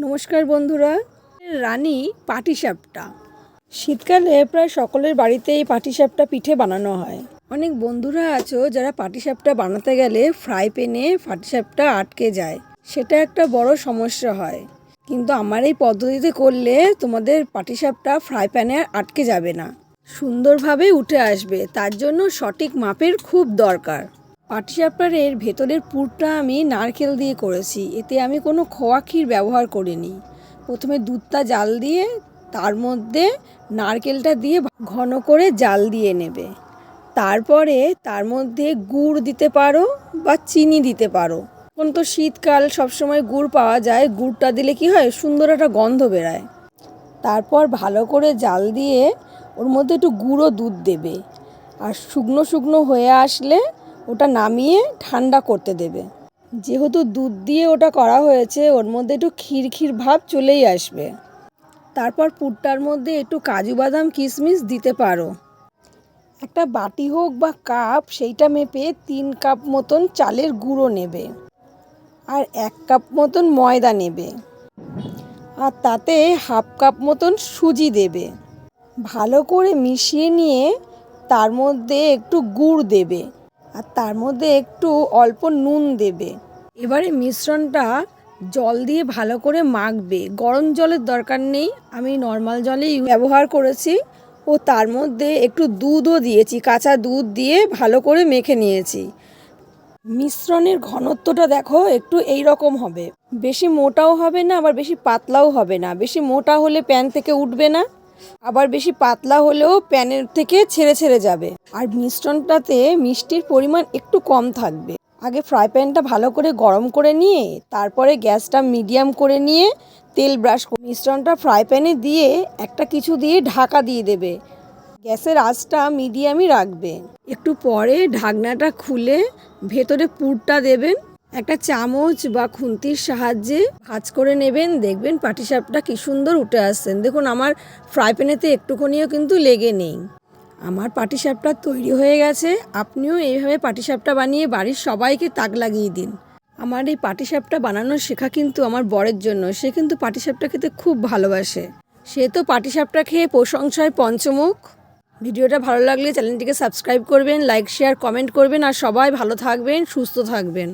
নমস্কার বন্ধুরা। রানী পাটিসাপটা। শীতকালে প্রায় সকলের বাড়িতেই পাটিসাপটা পিঠে বানানো হয়। অনেক বন্ধুরা আছো যারা পাটিসাপটা বানাতে গেলে ফ্রাই প্যানে পাটিসাপটা আটকে যায়, সেটা একটা বড় সমস্যা হয়। কিন্তু আমার এই পদ্ধতিতে করলে তোমাদের পাটিসাপটা ফ্রাই প্যানে আটকে যাবে না, সুন্দরভাবে উঠে আসবে। তার জন্য সঠিক মাপের খুব দরকার। পাটিসাপটার এর ভেতরের পুরটা আমি নারকেল দিয়ে করেছি, এতে আমি কোনো খোয়া ক্ষীর ব্যবহার করিনি। প্রথমে দুধটা জাল দিয়ে তার মধ্যে নারকেলটা দিয়ে ঘন করে জাল দিয়ে নেবে। তারপরে তার মধ্যে গুড় দিতে পারো বা চিনি দিতে পারো। এখন তো শীতকাল, সবসময় গুড় পাওয়া যায়। গুড়টা দিলে কি হয়, সুন্দর একটা গন্ধ বেরায়। তারপর ভালো করে জাল দিয়ে ওর মধ্যে একটু গুঁড়ো দুধ দেবে, আর শুকনো শুকনো হয়ে আসলে ওটা নামিয়ে ঠান্ডা করতে দেবে। যেহেতু দুধ দিয়ে ওটা করা হয়েছে, ওর মধ্যে একটু ক্ষীর ক্ষীর ভাব চলেই আসবে। তারপর পুরটার মধ্যে একটু কাজু বাদাম কিশমিশ দিতে পারো। একটা বাটি হোক বা কাপ, সেইটা মেপে 3 কাপ মতন চালের গুঁড়ো নেবে, আর 1 কাপ মতন ময়দা নেবে, আর তাতে 1/2 কাপ মতন সুজি দেবে। ভালো করে মিশিয়ে নিয়ে তার মধ্যে একটু গুড় দেবে, আর তার মধ্যে একটু অল্প নুন দেবে। এবারে মিশ্রণটা জল দিয়ে ভালো করে মাখবে। গরম জলের দরকার নেই, আমি নর্মাল জলেই ব্যবহার করেছি। ও তার মধ্যে একটু দুধও দিয়েছি, কাঁচা দুধ দিয়ে ভালো করে মেখে নিয়েছি। মিশ্রণের ঘনত্বটা দেখো, একটু এই রকম হবে। বেশি মোটাও হবে না, আবার বেশি পাতলাও হবে না। বেশি মোটা হলে প্যান থেকে উঠবে না, আবার বেশি পাতলা হলেও প্যানের থেকে ছেড়ে ছেড়ে যাবে। আর মিশ্রণটাতে মিষ্টির পরিমাণ একটু কম থাকবে। আগে ফ্রাই প্যানটা ভালো করে গরম করে নিয়ে তারপরে গ্যাসটা মিডিয়াম করে নিয়ে তেল ব্রাশ করে মিশ্রণটা ফ্রাই প্যানে দিয়ে একটা কিছু দিয়ে ঢাকা দিয়ে দেবে। গ্যাসের আঁচটা মিডিয়ামই রাখবে। একটু পরে ঢাকনাটা খুলে ভেতরে পুরটা দেবেন। একটা চামচ বা খুন্তির সাহায্যে ভাঁজ করে নেবেন, দেখবেন পাটিসাপটা কি সুন্দর উঠে আসছেন। দেখুন, আমার ফ্রাই প্যানেতে একটুখানিও কিন্তু লেগে নেই। আমার পাটিসাপটা তৈরি হয়ে গেছে। আপনিও এইভাবে পাটিসাপটা বানিয়ে বাড়ির সবাইকে তাক লাগিয়ে দিন। আমার এই পাটিসাপটা বানানো শেখা কিন্তু আমার বরের জন্য। সে কিন্তু পাটিসাপটা খেতে খুব ভালোবাসে। সে তো পাটিসাপটা খেয়ে প্রশংসায় পঞ্চমুখ। ভিডিওটা ভালো লাগলে চ্যানেলটিকে সাবস্ক্রাইব করবেন, লাইক শেয়ার কমেন্ট করবেন, আর সবাই ভালো থাকবেন, সুস্থ থাকবেন।